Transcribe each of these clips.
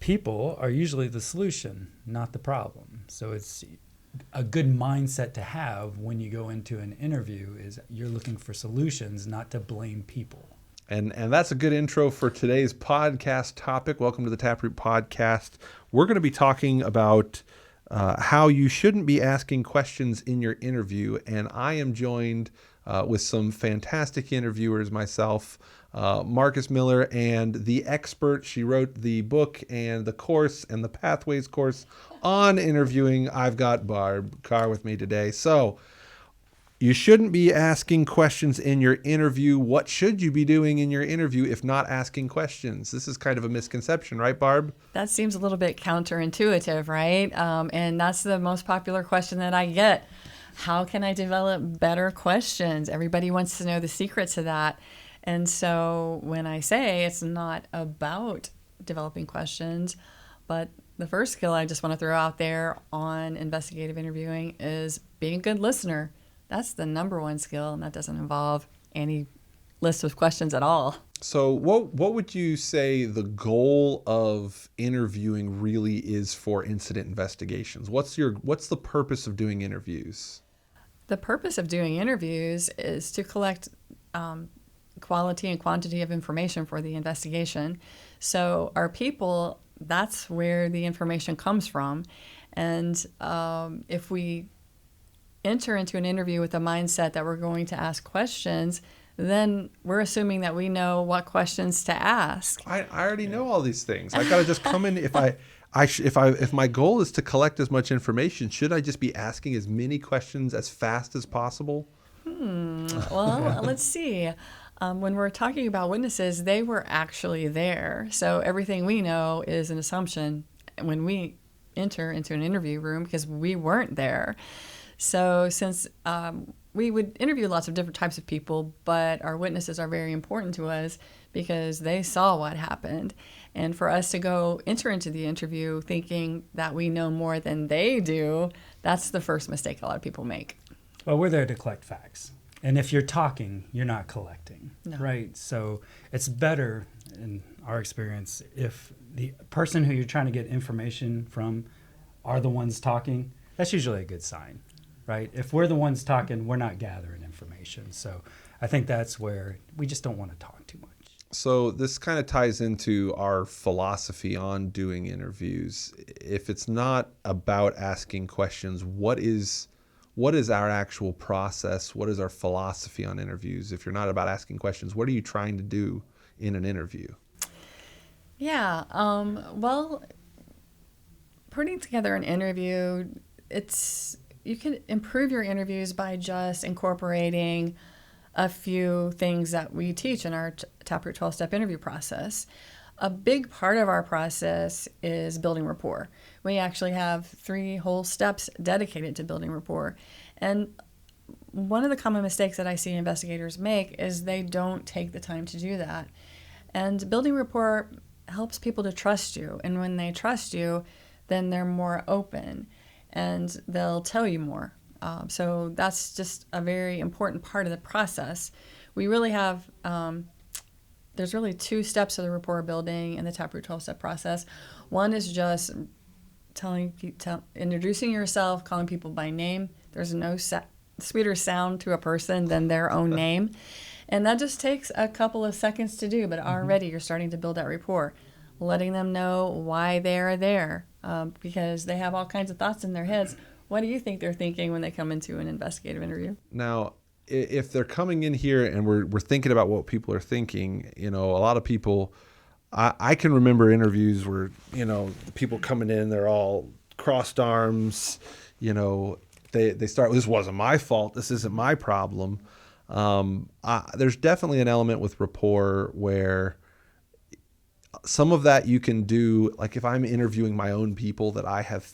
people are usually the solution, not the problem. So it's a good mindset to have when you go into an interview is you're looking for solutions, not to blame people. And that's a good intro for today's podcast topic. Welcome to the TapRooT podcast. We're going to be talking about how you shouldn't be asking questions in your interview. And I am joined with some fantastic interviewers myself, Marcus Miller, and the expert. She wrote the book and the course and the Pathways course on interviewing. I've got Barb Carr with me today. So you shouldn't be asking questions in your interview. What should you be doing in your interview if not asking questions? This is kind of a misconception, right, Barb? That seems a little bit counterintuitive, right? And that's the most popular question that I get. How can I develop better questions? Everybody wants to know the secret to that. And so when I say it's not about developing questions, but the first skill I just want to throw out there on investigative interviewing is being a good listener. That's the number one skill, and that doesn't involve any list of questions at all. So what would you say the goal of interviewing really is for incident investigations? What's the purpose of doing interviews? The purpose of doing interviews is to collect quality and quantity of information for the investigation. So our people, that's where the information comes from. And if we enter into an interview with a mindset that we're going to ask questions, then we're assuming that we know what questions to ask. I already know all these things. I gotta just come in. If my goal is to collect as much information, should I just be asking as many questions as fast as possible? Well, let's see. When we're talking about witnesses, they were actually there. So everything we know is an assumption when we enter into an interview room because we weren't there. So since we would interview lots of different types of people, but our witnesses are very important to us because they saw what happened. And for us to go enter into the interview thinking that we know more than they do, that's the first mistake a lot of people make. Well, we're there to collect facts. And if you're talking, you're not collecting, No. right? So it's better, in our experience, if the person who you're trying to get information from are the ones talking. That's usually a good sign, right? If we're the ones talking, we're not gathering information. So I think that's where we just don't want to talk too much. So this kind of ties into our philosophy on doing interviews. If it's not about asking questions, what is our actual process? What is our philosophy on interviews? If you're not about asking questions, what are you trying to do in an interview? Yeah, well, putting together an interview, you can improve your interviews by just incorporating a few things that we teach in our TapRooT 12-step interview process. A big part of our process is building rapport. We actually have 3 whole steps dedicated to building rapport. And one of the common mistakes that I see investigators make is they don't take the time to do that. And building rapport helps people to trust you. And when they trust you, then they're more open and they'll tell you more. So that's just a very important part of the process. We really have, there's really 2 steps of the rapport building in the TapRooT 12-step process. One is just introducing yourself, calling people by name. There's no sweeter sound to a person than their own name. And that just takes a couple of seconds to do, but already you're starting to build that rapport, letting them know why they're there, because they have all kinds of thoughts in their heads. What do you think they're thinking when they come into an investigative interview? Now, if they're coming in here and we're thinking about what people are thinking, a lot of people, I can remember interviews where, people coming in, they're all crossed arms, they start, this wasn't my fault, this isn't my problem. There's definitely an element with rapport where some of that you can do, like if I'm interviewing my own people that I have,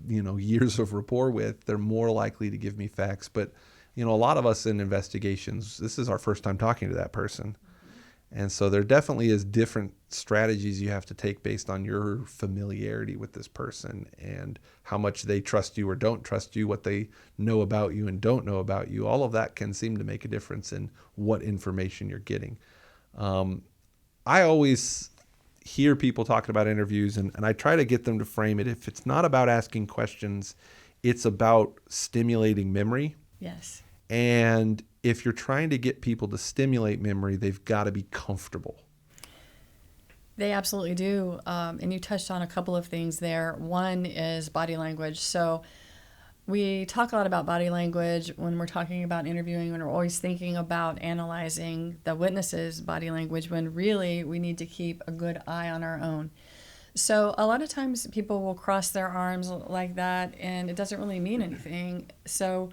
years of rapport with, they're more likely to give me facts. But, a lot of us in investigations, this is our first time talking to that person. And so there definitely is different strategies you have to take based on your familiarity with this person and how much they trust you or don't trust you, what they know about you and don't know about you. All of that can seem to make a difference in what information you're getting. I always hear people talking about interviews, and I try to get them to frame it. If it's not about asking questions, it's about stimulating memory. Yes. And if you're trying to get people to stimulate memory, they've got to be comfortable. They absolutely do. And you touched on a couple of things there. One is body language. So we talk a lot about body language when we're talking about interviewing, when we're always thinking about analyzing the witness's body language, when really we need to keep a good eye on our own. So a lot of times people will cross their arms like that, and it doesn't really mean anything. So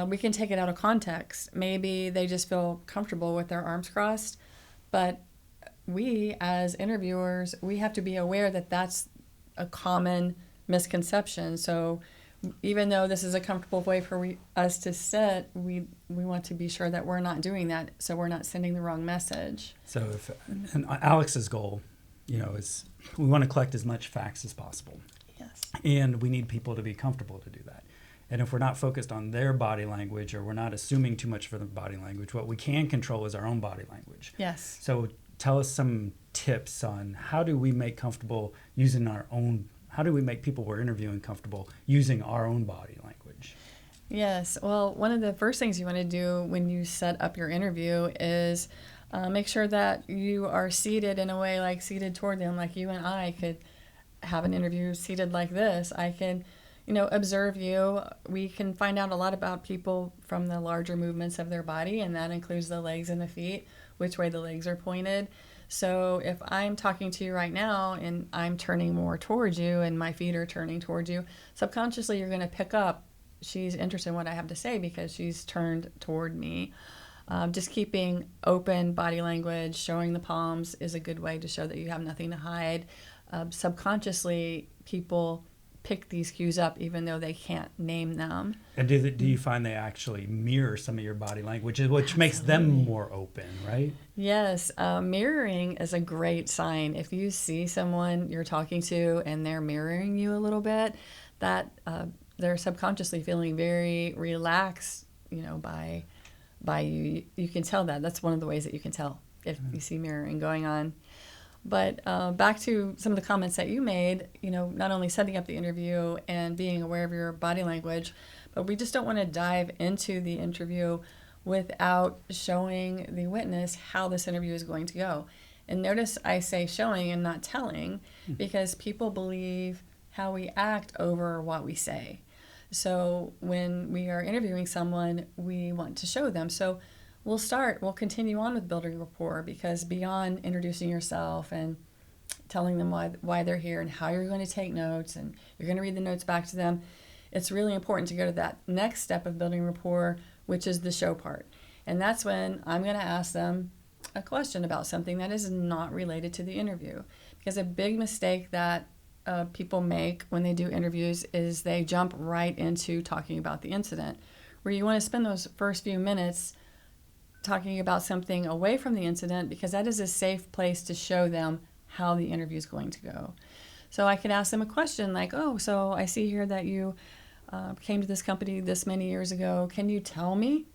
we can take it out of context. Maybe they just feel comfortable with their arms crossed, but we as interviewers, we have to be aware that that's a common misconception. So even though this is a comfortable way for us to sit, we want to be sure that we're not doing that, so we're not sending the wrong message. So and Alex's goal, is we want to collect as much facts as possible. Yes. And we need people to be comfortable to do that. And if we're not focused on their body language, or we're not assuming too much for their body language, what we can control is our own body language. Yes. So tell us some tips on how do we make comfortable using our own, how do we make people we're interviewing comfortable using our own body language? Yes. Well, one of the first things you want to do when you set up your interview is make sure that you are seated in a way like seated toward them, like you and I could have an interview seated like this. I can, observe you. We can find out a lot about people from the larger movements of their body, and that includes the legs and the feet, which way the legs are pointed. So if I'm talking to you right now and I'm turning more towards you and my feet are turning towards you, subconsciously you're going to pick up she's interested in what I have to say because she's turned toward me. Just keeping open body language, showing the palms is a good way to show that you have nothing to hide. Subconsciously, people pick these cues up even though they can't name them. And do you find they actually mirror some of your body language, which makes them more open, right? Yes. Mirroring is a great sign. If you see someone you're talking to and they're mirroring you a little bit, that they're subconsciously feeling very relaxed, by you. You can tell that. That's one of the ways that you can tell if you see mirroring going on. But back to some of the comments that you made, not only setting up the interview and being aware of your body language, but we just don't want to dive into the interview without showing the witness how this interview is going to go. And notice I say showing and not telling, because people believe how we act over what we say. So when we are interviewing someone, we want to show them. So we'll continue on with building rapport, because beyond introducing yourself and telling them why they're here and how you're going to take notes and you're going to read the notes back to them, it's really important to go to that next step of building rapport, which is the show part. And that's when I'm going to ask them a question about something that is not related to the interview. Because a big mistake that people make when they do interviews is they jump right into talking about the incident, where you want to spend those first few minutes talking about something away from the incident, because that is a safe place to show them how the interview is going to go. So I could ask them a question like, oh, so I see here that you came to this company this many years ago. Can you tell me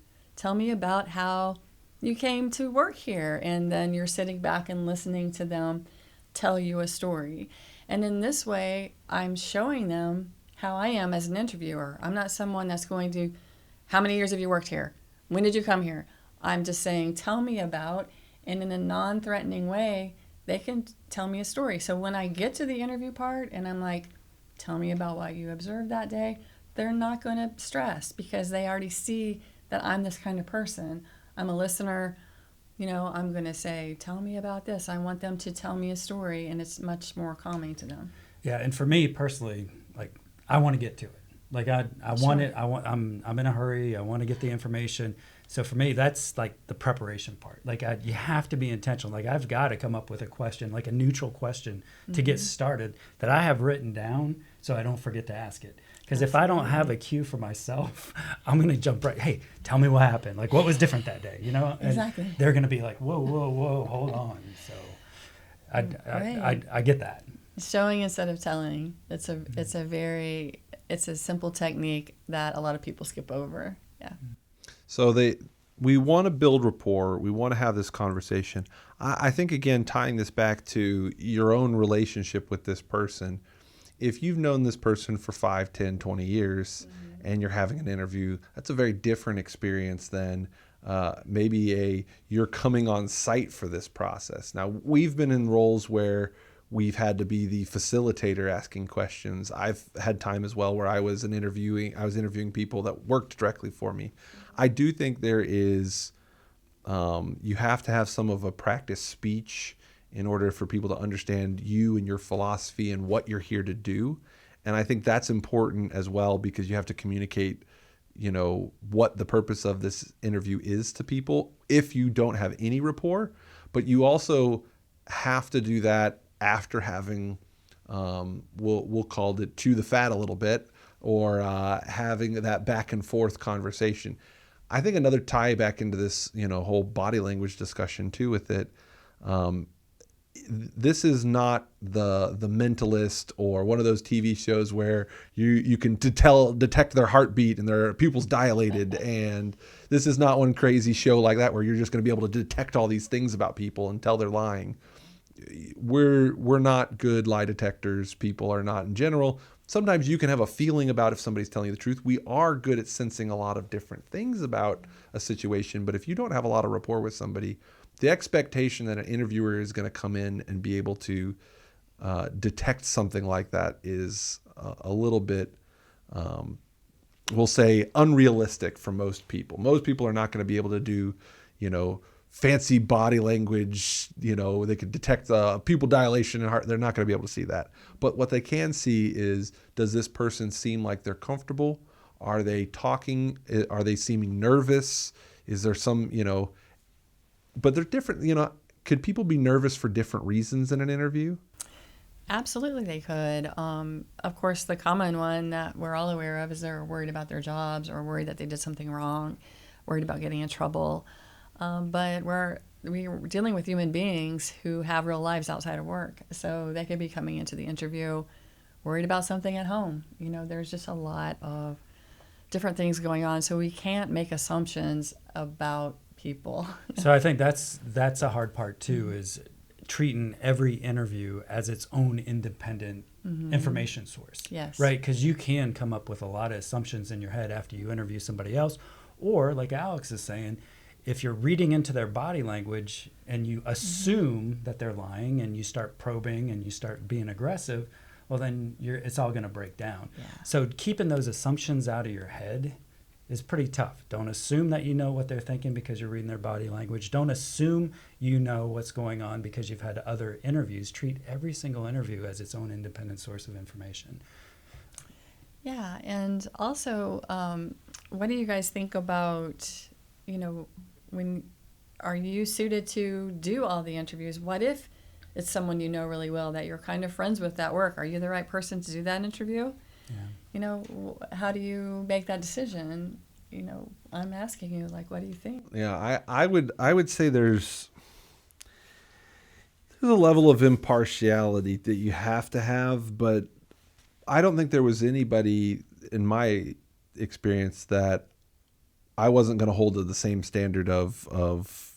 about how you came to work here? And then you're sitting back and listening to them tell you a story. And in this way, I'm showing them how I am as an interviewer. I'm not someone that's going to, how many years have you worked here? When did you come here? I'm just saying, tell me about, and in a non-threatening way, they can tell me a story. So when I get to the interview part and I'm like, tell me about what you observed that day, they're not going to stress, because they already see that I'm this kind of person. I'm a listener. I'm going to say, tell me about this. I want them to tell me a story, and it's much more calming to them. Yeah, and for me personally, like, I want to get to it. Like I want it. I'm in a hurry. I want to get the information. So for me, that's like the preparation part. Like you have to be intentional. Like I've got to come up with a question, like a neutral question to get started that I have written down, so I don't forget to ask it. Because if I don't have a cue for myself, I'm going to jump right. Hey, tell me what happened. Like what was different that day? And exactly. They're going to be like, whoa, hold on. So I get that. Showing instead of telling. It's a simple technique that a lot of people skip over. Yeah. So we want to build rapport. We want to have this conversation. I think, again, tying this back to your own relationship with this person, if you've known this person for 5, 10, 20 years and you're having an interview, that's a very different experience than maybe you're coming on site for this process. Now, we've been in roles where we've had to be the facilitator asking questions. I've had time as well where I was interviewing people that worked directly for me. I do think there is, you have to have some of a practice speech in order for people to understand you and your philosophy and what you're here to do. And I think that's important as well, because you have to communicate, what the purpose of this interview is to people if you don't have any rapport. But you also have to do that after having, we'll call it chew the fat a little bit, or having that back and forth conversation. I think another tie back into this, whole body language discussion too with it. This is not the Mentalist or one of those TV shows where you can detect their heartbeat and their pupils dilated. And this is not one crazy show like that where you're just going to be able to detect all these things about people and tell they're lying. We're not good lie detectors. People are not in general. Sometimes you can have a feeling about if somebody's telling you the truth. We are good at sensing a lot of different things about a situation, but if you don't have a lot of rapport with somebody, the expectation that an interviewer is going to come in and be able to detect something like that is a little bit, we'll say, unrealistic for most people. Most people are not going to be able to do, fancy body language, they could detect pupil dilation and heart. They're not going to be able to see that. But what they can see is, does this person seem like they're comfortable? Are they talking? Are they seeming nervous? Is there some, but they're different, could people be nervous for different reasons in an interview? Absolutely, they could. Of course, the common one that we're all aware of is they're worried about their jobs or worried that they did something wrong, worried about getting in trouble. But we're dealing with human beings who have real lives outside of work. So they could be coming into the interview worried about something at home. There's just a lot of different things going on. So we can't make assumptions about people. So I think that's a hard part too, is treating every interview as its own independent information source. Yes. Right? Because you can come up with a lot of assumptions in your head after you interview somebody else. Or like Alex is saying, if you're reading into their body language and you assume that they're lying and you start probing and you start being aggressive, well, then it's all going to break down. Yeah. So keeping those assumptions out of your head is pretty tough. Don't assume that you know what they're thinking because you're reading their body language. Don't assume you know what's going on because you've had other interviews. Treat every single interview as its own independent source of information. Yeah, and also, what do you guys think about, when are you suited to do all the interviews? What if it's someone you know really well that you're kind of friends with at work? Are you the right person to do that interview? Yeah. How do you make that decision? I'm asking you, what do you think? Yeah, I would say there's a level of impartiality that you have to have, but I don't think there was anybody in my experience that I wasn't going to hold to the same standard of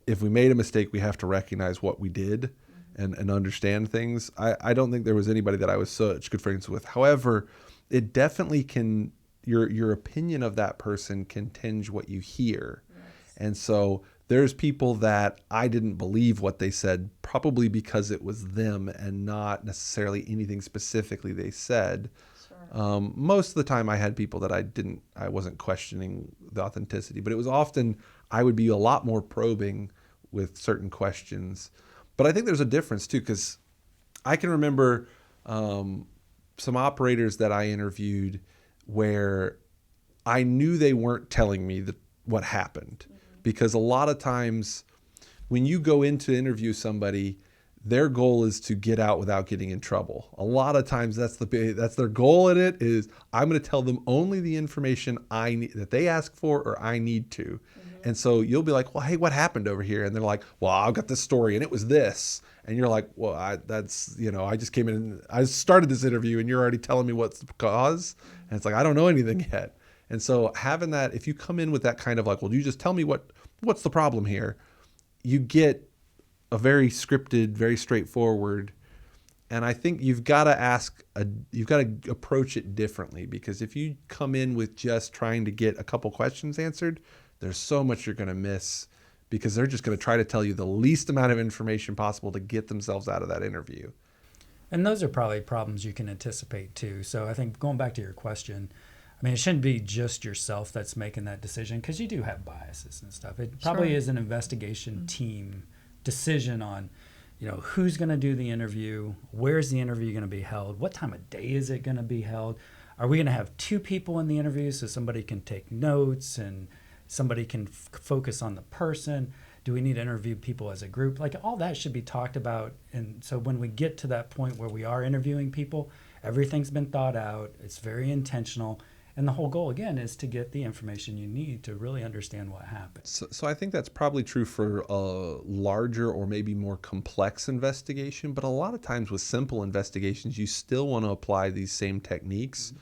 if we made a mistake, we have to recognize what we did and understand things. I don't think there was anybody that I was such good friends with. However, it definitely can, your opinion of that person can tinge what you hear. Yes. And so there's people that I didn't believe what they said, probably because it was them and not necessarily anything specifically they said. Sure. Most of the time I had people that I wasn't questioning the authenticity, but it was often I would be a lot more probing with certain questions. But I think there's a difference too, because I can remember some operators that I interviewed where I knew they weren't telling me what happened. Because a lot of times when you go in to interview somebody, their goal is to get out without getting in trouble. A lot of times that's their goal in it, is I'm going to tell them only the information I need, that they ask for or I need to. And so you'll be like, well, hey, what happened over here? And they're like, well, I've got this story and it was this. And you're like, well, I just came in, I started this interview and you're already telling me what's the cause. And it's like, I don't know anything yet. And so having that, if you come in with that kind of like, well, you just tell me what's the problem here, you get a very scripted, very straightforward. And I think you've got to approach it differently, because if you come in with just trying to get a couple questions answered, there's so much you're going to miss, because they're just going to try to tell you the least amount of information possible to get themselves out of that interview. And those are probably problems you can anticipate too. So I think going back to your question, I mean, it shouldn't be just yourself that's making that decision, because you do have biases and stuff. It probably is an investigation team decision on, who's going to do the interview, where's the interview going to be held, what time of day is it going to be held, are we going to have two people in the interview so somebody can take notes and somebody can focus on the person, do we need to interview people as a group, like all that should be talked about. And so when we get to that point where we are interviewing people, everything's been thought out, it's very intentional. And the whole goal, again, is to get the information you need to really understand what happened. So I think that's probably true for a larger or maybe more complex investigation. But a lot of times with simple investigations, you still want to apply these same techniques.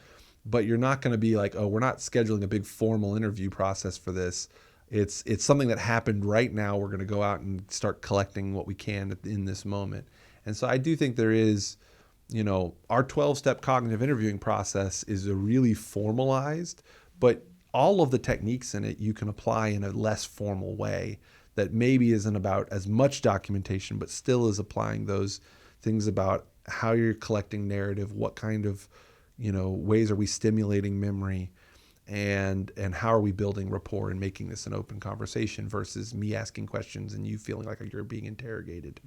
But you're not going to be like, oh, we're not scheduling a big formal interview process for this. It's something that happened right now. We're going to go out and start collecting what we can in this moment. And so I do think there is... our 12-step cognitive interviewing process is a really formalized, but all of the techniques in it you can apply in a less formal way that maybe isn't about as much documentation, but still is applying those things about how you're collecting narrative, what kind of, ways are we stimulating memory, and how are we building rapport and making this an open conversation versus me asking questions and you feeling like you're being interrogated.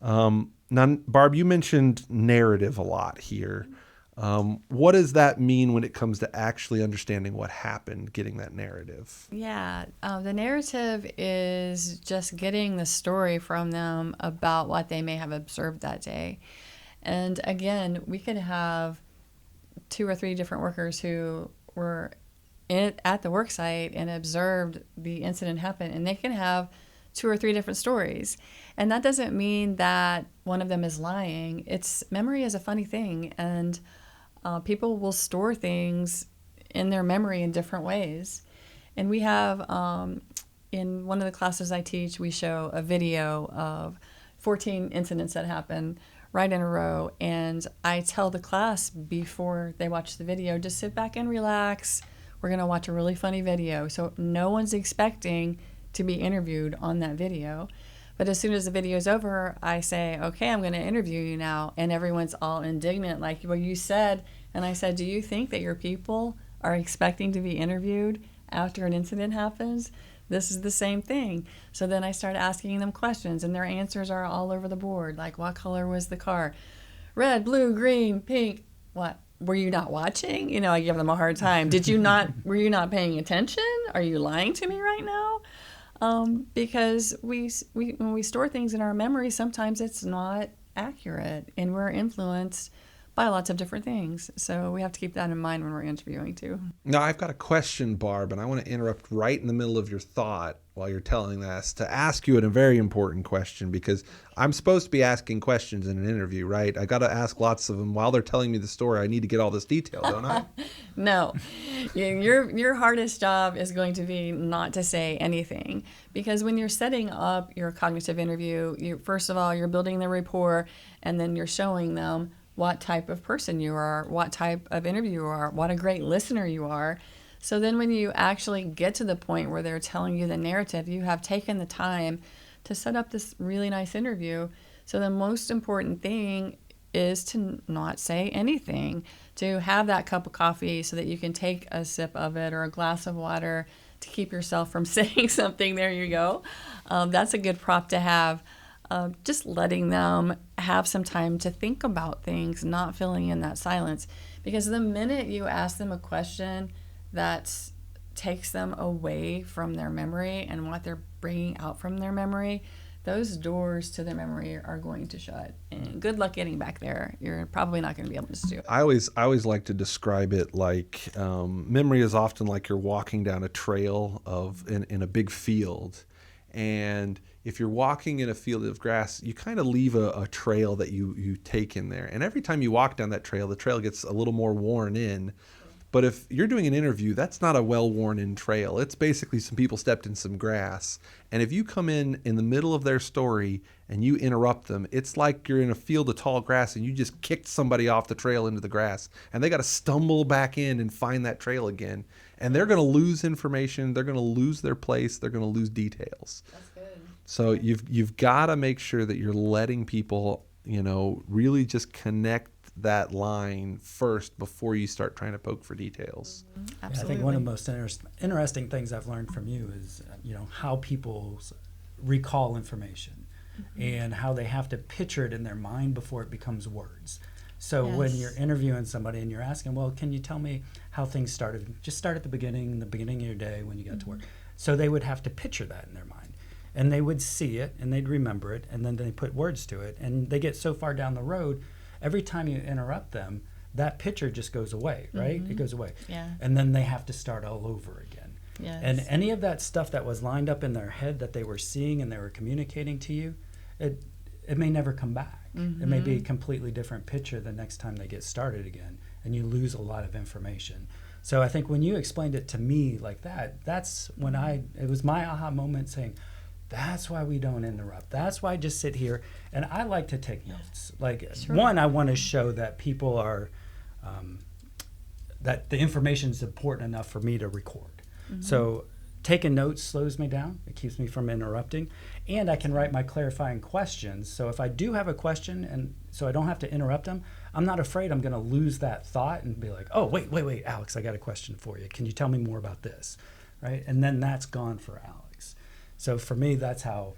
Now, Barb, you mentioned narrative a lot here. What does that mean when it comes to actually understanding what happened, getting that narrative? Yeah, the narrative is just getting the story from them about what they may have observed that day. And again, we could have 2 or 3 different workers who were at the work site and observed the incident happen, and they can have 2 or 3 different stories. And that doesn't mean that one of them is lying. Memory is a funny thing, and people will store things in their memory in different ways. And we have, in one of the classes I teach, we show a video of 14 incidents that happened right in a row. And I tell the class before they watch the video, just sit back and relax. We're going to watch a really funny video. So no one's expecting to be interviewed on that video. But as soon as the video is over, I say, okay, I'm going to interview you now. And everyone's all indignant, like, well, you said. And I said, do you think that your people are expecting to be interviewed after an incident happens? This is the same thing. So then I start asking them questions, and their answers are all over the board. Like, what color was the car? Red, blue, green, pink. What? Were you not watching? I give them a hard time. Were you not paying attention? Are you lying to me right now? Because we when we store things in our memory, sometimes it's not accurate, and we're influenced by lots of different things. So we have to keep that in mind when we're interviewing too. Now, I've got a question, Barb, and I want to interrupt right in the middle of your thought while you're telling this to ask you a very important question, because I'm supposed to be asking questions in an interview, right? I got to ask lots of them while they're telling me the story. I need to get all this detail, don't I? No. Your hardest job is going to be not to say anything, because when you're setting up your cognitive interview, first of all, you're building the rapport, and then you're showing them what type of person you are, what type of interview you are, what a great listener you are. So then when you actually get to the point where they're telling you the narrative, you have taken the time to set up this really nice interview. So the most important thing is to not say anything, to have that cup of coffee so that you can take a sip of it, or a glass of water to keep yourself from saying something. There you go. That's a good prop to have. Just letting them have some time to think about things, not filling in that silence. Because the minute you ask them a question that takes them away from their memory and what they're bringing out from their memory, those doors to their memory are going to shut. And good luck getting back there. You're probably not going to be able to do it. I always like to describe it like memory is often like you're walking down a trail in a big field. And if you're walking in a field of grass, you kind of leave a trail that you take in there. And every time you walk down that trail, the trail gets a little more worn in. But if you're doing an interview, that's not a well-worn-in trail. It's basically some people stepped in some grass. And if you come in the middle of their story and you interrupt them, it's like you're in a field of tall grass and you just kicked somebody off the trail into the grass. And they got to stumble back in and find that trail again. And they're going to lose information. They're going to lose their place. They're going to lose details. That's good. So you've got to make sure that you're letting people, really just connect that line first before you start trying to poke for details. Absolutely. I think one of the most interesting things I've learned from you is, how people recall information and how they have to picture it in their mind before it becomes words. So when you're interviewing somebody and you're asking, well, can you tell me how things started? Just start at the beginning of your day when you got to work. So they would have to picture that in their mind. And they would see it and they'd remember it and then they put words to it. And they get so far down the road, every time you interrupt them, that picture just goes away, right? It goes away. Yeah. And then they have to start all over again. Yes. And any of that stuff that was lined up in their head that they were seeing and they were communicating to you, it may never come back. It may be a completely different picture the next time they get started again, and you lose a lot of information. So I think when you explained it to me like that, that's when it was my aha moment saying, that's why we don't interrupt. That's why I just sit here. And I like to take notes. One, I want to show that people are, that the information is important enough for me to record. So taking notes slows me down. It keeps me from interrupting. And I can write my clarifying questions. So if I do have a question, and so I don't have to interrupt them, I'm not afraid I'm going to lose that thought and be like, oh, wait, Alex, I got a question for you. Can you tell me more about this? Right? And then that's gone for Alex. So for me, that's how,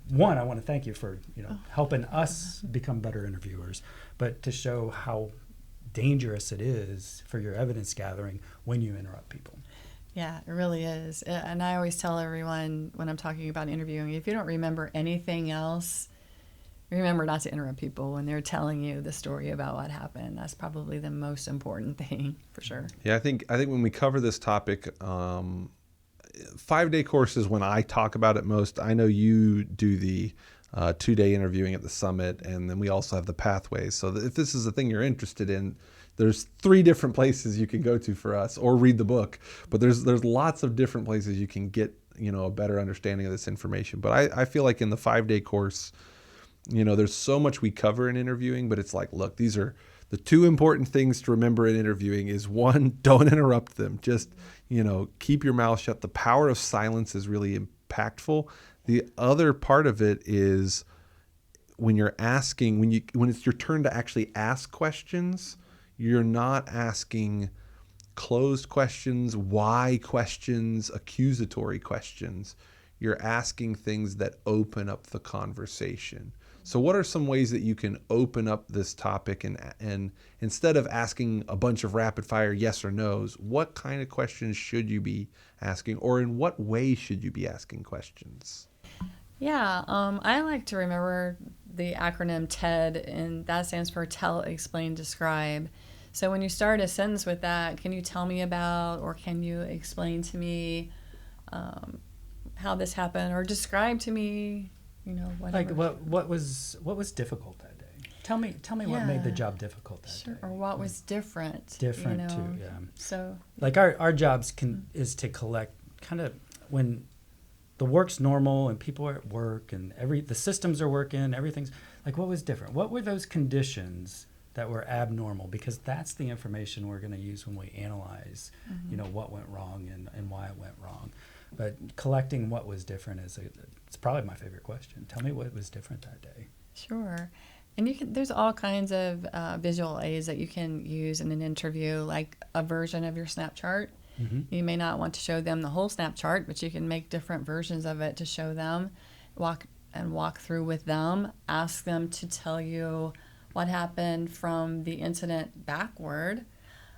one, I want to thank you for helping us become better interviewers, but to show how dangerous it is for your evidence gathering when you interrupt people. Yeah, it really is. And I always tell everyone when I'm talking about interviewing, if you don't remember anything else, remember not to interrupt people when they're telling you the story about what happened. That's probably the most important thing, for sure. Yeah, I think when we cover this topic, 5-day course is when I talk about it most. I know you do the 2-day interviewing at the summit, and then we also have the pathways. So if this is a thing you're interested in, there's 3 different places you can go to for us, or read the book. But there's lots of different places you can get a better understanding of this information. But I feel like in the 5-day course, there's so much we cover in interviewing, but it's like, look, these are the 2 important things to remember in interviewing is 1, don't interrupt them. Just, keep your mouth shut. The power of silence is really impactful. The other part of it is when you're asking, when it's your turn to actually ask questions, you're not asking closed questions, why questions, accusatory questions. You're asking things that open up the conversation. So what are some ways that you can open up this topic and instead of asking a bunch of rapid fire yes or no's, what kind of questions should you be asking, or in what way should you be asking questions? Yeah, I like to remember the acronym TED, and that stands for Tell, Explain, Describe. So when you start a sentence with that, can you tell me about, or can you explain to me how this happened, or describe to me, whatever. Like what was difficult that day? Tell me what made the job difficult that day. Or what was different. Too, yeah. So like our jobs is to collect kind of when the work's normal and people are at work and the systems are working, everything's like, what was different? What were those conditions that were abnormal? Because that's the information we're going to use when we analyze, what went wrong and why it went wrong. But collecting what was different it's probably my favorite question. Tell me what was different that day. Sure. And there's all kinds of visual aids that you can use in an interview, like a version of your snap chart. You may not want to show them the whole snap chart, but you can make different versions of it to show them, walk through with them, ask them to tell you what happened from the incident backward.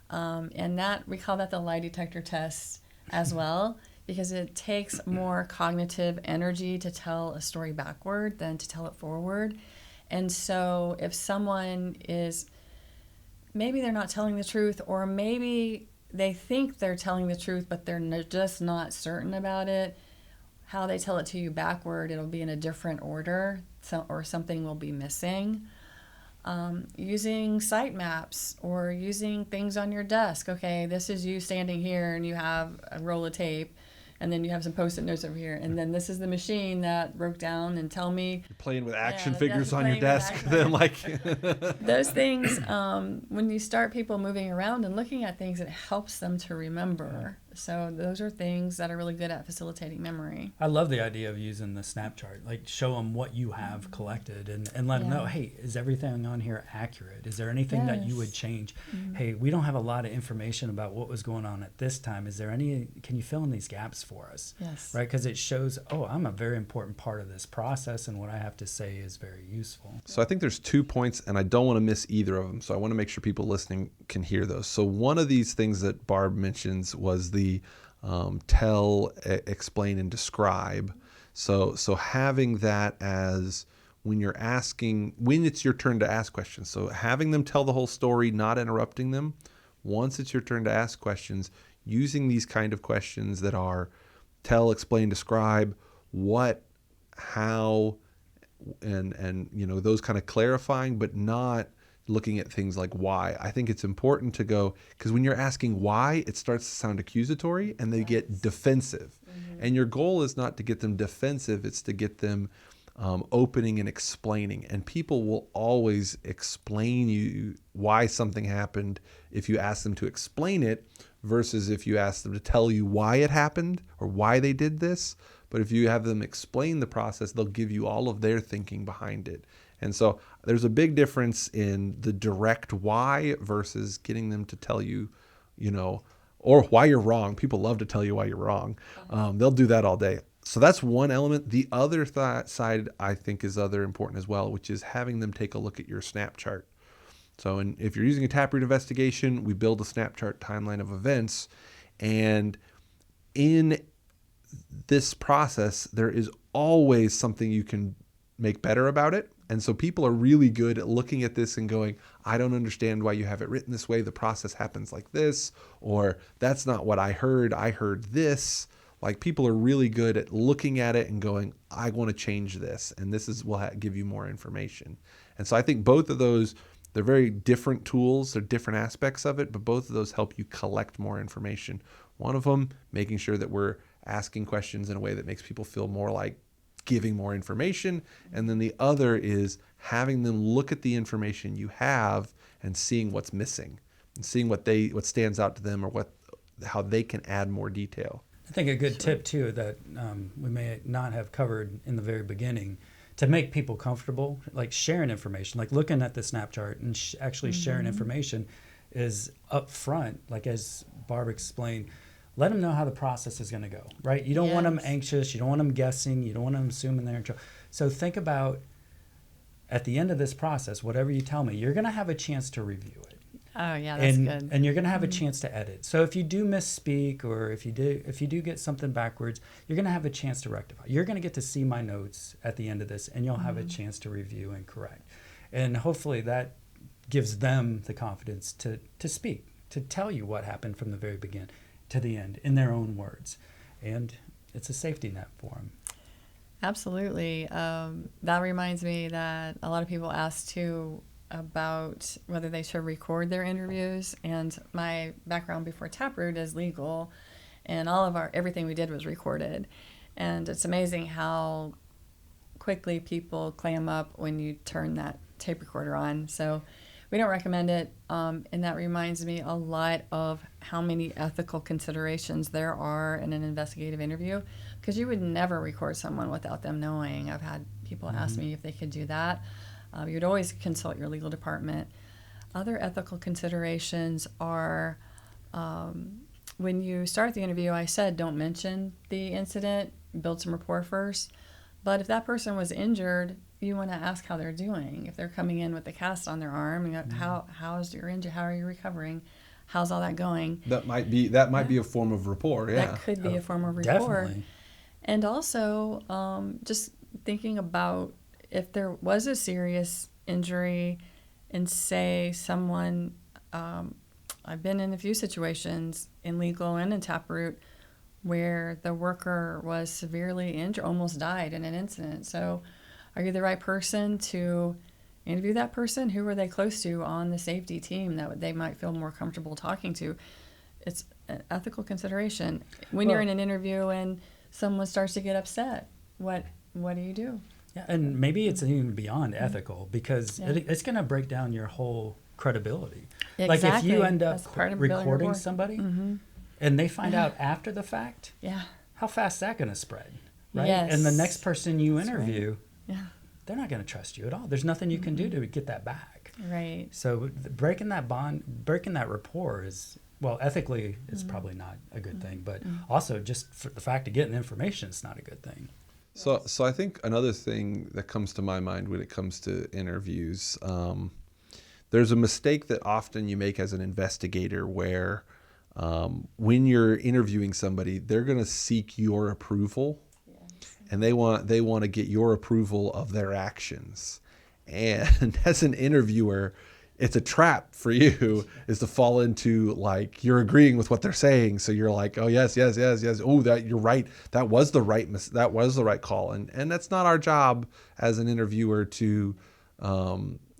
And that we call that the lie detector test as well, because it takes more cognitive energy to tell a story backward than to tell it forward. And so if someone maybe they're not telling the truth, or maybe they think they're telling the truth, but they're just not certain about it, how they tell it to you backward, it'll be in a different order, or something will be missing. Using site maps or using things on your desk. Okay, this is you standing here and you have a roll of tape, and then you have some post-it notes over here, and then this is the machine that broke down and tell me. You're playing with action Yeah, figures on your playing with desk. action. Then like Those things, when you start people moving around and looking at things, it helps them to remember. So those are things that are really good at facilitating memory. I love the idea of using the snap chart. Like, show them what you have collected and let them know, hey, is everything on here accurate? Is there anything that you would change? Hey, we don't have a lot of information about what was going on at this time. Is there any, can you fill in these gaps for us? Yes. Right? Because it shows, oh, I'm a very important part of this process, and what I have to say is very useful. So I think there's 2 points, and I don't want to miss either of them. So I want to make sure people listening can hear those. So one of these things that Barb mentions was the tell, explain, and describe. So having that as when you're asking, when it's your turn to ask questions. So having them tell the whole story, not interrupting them. Once it's your turn to ask questions, using these kind of questions that are tell, explain, describe, what, how, and you know, those kind of clarifying, but not looking at things like why. I think it's important to go, because when you're asking why, it starts to sound accusatory and they get defensive. And your goal is not to get them defensive, it's to get them opening and explaining. And people will always explain you why something happened if you ask them to explain it versus if you ask them to tell you why it happened or why they did this. But if you have them explain the process, they'll give you all of their thinking behind it. And so there's a big difference in the direct why versus getting them to tell you, you know, or why you're wrong. People love to tell you why you're wrong. They'll do that all day. So that's one element. The other side I think is other important as well, which is having them take a look at your snap chart. So if you're using a TapRooT investigation, we build a snap chart timeline of events. And in this process, there is always something you can make better about it. And so people are really good at looking at this and going, I don't understand why you have it written this way. The process happens like this, or that's not what I heard this. Like, people are really good at looking at it and going, I want to change this. And this will give you more information. And so I think both of those, they're very different tools. They're different aspects of it, but both of those help you collect more information. One of them, making sure that we're asking questions in a way that makes people feel more like giving more information. And then the other is having them look at the information you have and seeing what's missing and seeing what stands out to them or how they can add more detail. I think a good tip too that we may not have covered in the very beginning, to make people comfortable, like sharing information, like looking at the snap chart and actually sharing information, is up front. Like as Barb explained, let them know how the process is going to go, right? You don't want them anxious. You don't want them guessing. You don't want them assuming they're in trouble. So think about, at the end of this process, whatever you tell me, you're going to have a chance to review it. Oh, yeah, that's good. And you're going to have a chance to edit. So if you do misspeak, or if you do get something backwards, you're going to have a chance to rectify. You're going to get to see my notes at the end of this, and you'll have a chance to review and correct. And hopefully that gives them the confidence to speak, to tell you what happened from the very beginning to the end in their own words. And it's a safety net for them. Absolutely. That reminds me that a lot of people ask too about whether they should record their interviews. And my background before TapRooT is legal, and all of everything we did was recorded. And it's amazing how quickly people clam up when you turn that tape recorder on. So we don't recommend it. And that reminds me a lot of how many ethical considerations there are in an investigative interview, because you would never record someone without them knowing. I've had people ask me if they could do that. You'd always consult your legal department. Other ethical considerations are when you start the interview, I said don't mention the incident, build some rapport first. But if that person was injured, you want to ask how they're doing. If they're coming in with a cast on their arm, you know, how's your injury? How are you recovering? How's all that going? That might be a form of rapport. Yeah, that could be a form of rapport. Definitely. And also, just thinking about if there was a serious injury, and say someone, I've been in a few situations in legal and in TapRooT where the worker was severely injured, almost died in an incident. So are you the right person to interview that person. Who are they close to on the safety team that they might feel more comfortable talking to? It's an ethical consideration. When you're in an interview and someone starts to get upset, what do you do? Yeah, and maybe it's even beyond ethical, because it's going to break down your whole credibility. Exactly. Like if you end up That's part of building recording rapport. somebody and they find out after the fact, Yeah. how fast is that going to spread, right? Yes. And the next person you That's right. interview, Yeah. they're not going to trust you at all. There's nothing you can do to get that back. Right. So breaking that bond, breaking that rapport is, well, ethically, it's probably not a good thing, but also just for the fact of getting information, it's not a good thing. So I think another thing that comes to my mind when it comes to interviews, there's a mistake that often you make as an investigator where when you're interviewing somebody, they're going to seek your approval, and they want to get your approval of their actions. And as an interviewer, it's a trap for you is to fall into, like, you're agreeing with what they're saying. So you're like, oh, yes. Oh, that you're right. That was the right call. And that's not our job as an interviewer to,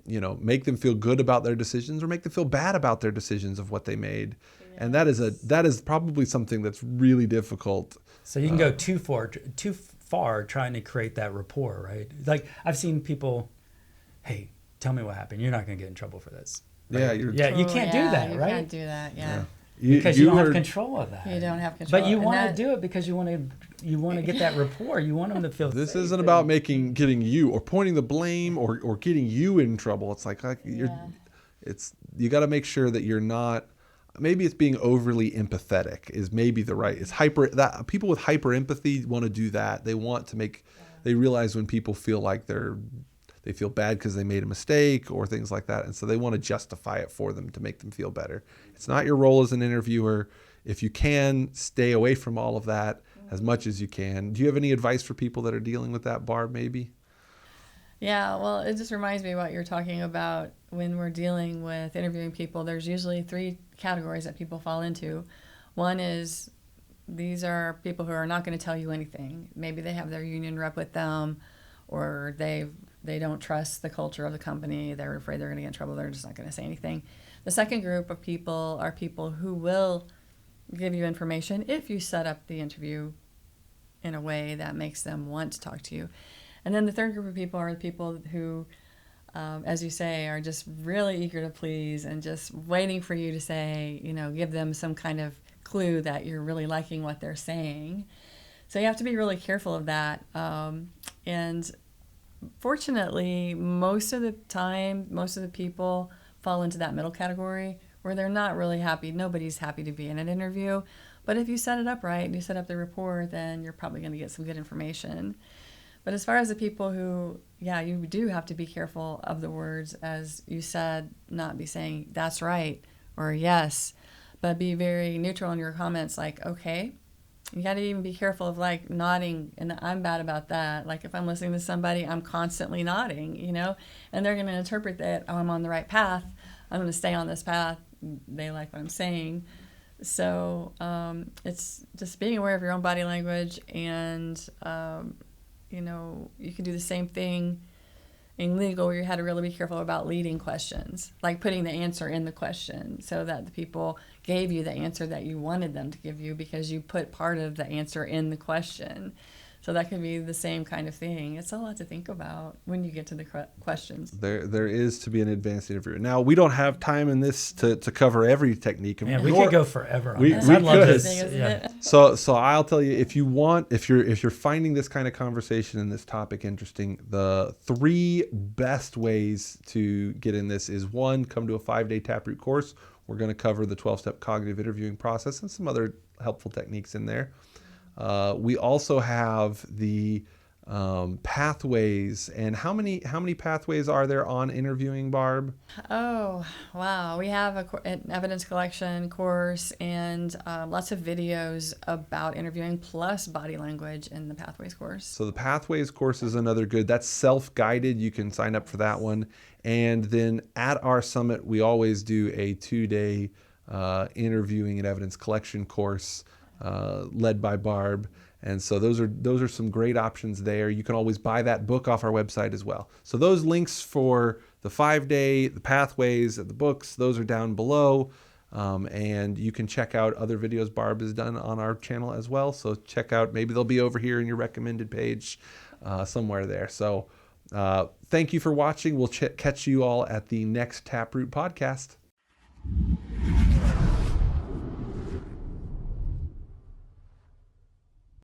make them feel good about their decisions or make them feel bad about their decisions of what they made. Yes. And that is probably something that's really difficult. So you can go too far trying to create that rapport, right? Like I've seen people, hey, tell me what happened. You're not going to get in trouble for this. Right? You can't do that, right? You can't do that, yeah. Because you don't have control of that. You don't have control. But you want to do it because you want to get that rapport. You want them to feel this safe. Isn't about getting you or pointing the blame or getting you in trouble. It's like you got to make sure that you're not. Maybe it's being overly empathetic is maybe the right. It's that people with hyper empathy want to do that. They want to they realize when people feel like they feel bad because they made a mistake or things like that. And so they want to justify it for them to make them feel better. It's not your role as an interviewer. If you can, stay away from all of that as much as you can. Do you have any advice for people that are dealing with that, Barb, maybe? Yeah, well, it just reminds me of what you're talking about when we're dealing with interviewing people. There's usually 3 categories that people fall into. One is these are people who are not going to tell you anything. Maybe they have their union rep with them, or they don't trust the culture of the company. They're afraid they're going to get in trouble. They're just not going to say anything. The second group of people are people who will give you information if you set up the interview in a way that makes them want to talk to you. And then the third group of people are the people who, as you say, are just really eager to please and just waiting for you to say, give them some kind of clue that you're really liking what they're saying. So you have to be really careful of that. And fortunately, most of the time, most of the people fall into that middle category where they're not really happy. Nobody's happy to be in an interview. But if you set it up right and you set up the rapport, then you're probably going to get some good information. But as far as the people who, you do have to be careful of the words, as you said, not be saying, that's right, or yes, but be very neutral in your comments, like, okay. You got to even be careful of nodding, and I'm bad about that. Like if I'm listening to somebody, I'm constantly nodding, and they're going to interpret that, oh, I'm on the right path. I'm going to stay on this path. They like what I'm saying. So it's just being aware of your own body language, and you can do the same thing in legal where you had to really be careful about leading questions, like putting the answer in the question so that the people gave you the answer that you wanted them to give you because you put part of the answer in the question. So that could be the same kind of thing. It's a lot to think about when you get to the questions. There is to be an advanced interview. Now, we don't have time in this to cover every technique. Man, we could go forever on this. We I love could. this. Yeah. So I'll tell you, if you're finding this kind of conversation and this topic interesting, the 3 best ways to get in this is 1, come to a 5-day TapRooT course. We're going to cover the 12-step cognitive interviewing process and some other helpful techniques in there. We also have the pathways. And how many pathways are there on interviewing, Barb? Oh, wow. We have an evidence collection course and lots of videos about interviewing plus body language in the pathways course. So the pathways course is another good. That's self-guided. You can sign up for that one. And then at our summit, we always do a 2-day interviewing and evidence collection course led by Barb. And so those are some great options there. You can always buy that book off our website as well. So those links for the 5-day, the pathways, the books, those are down below. And you can check out other videos Barb has done on our channel as well. So check out, maybe they'll be over here in your recommended page somewhere there. So thank you for watching. We'll catch you all at the next TapRooT podcast.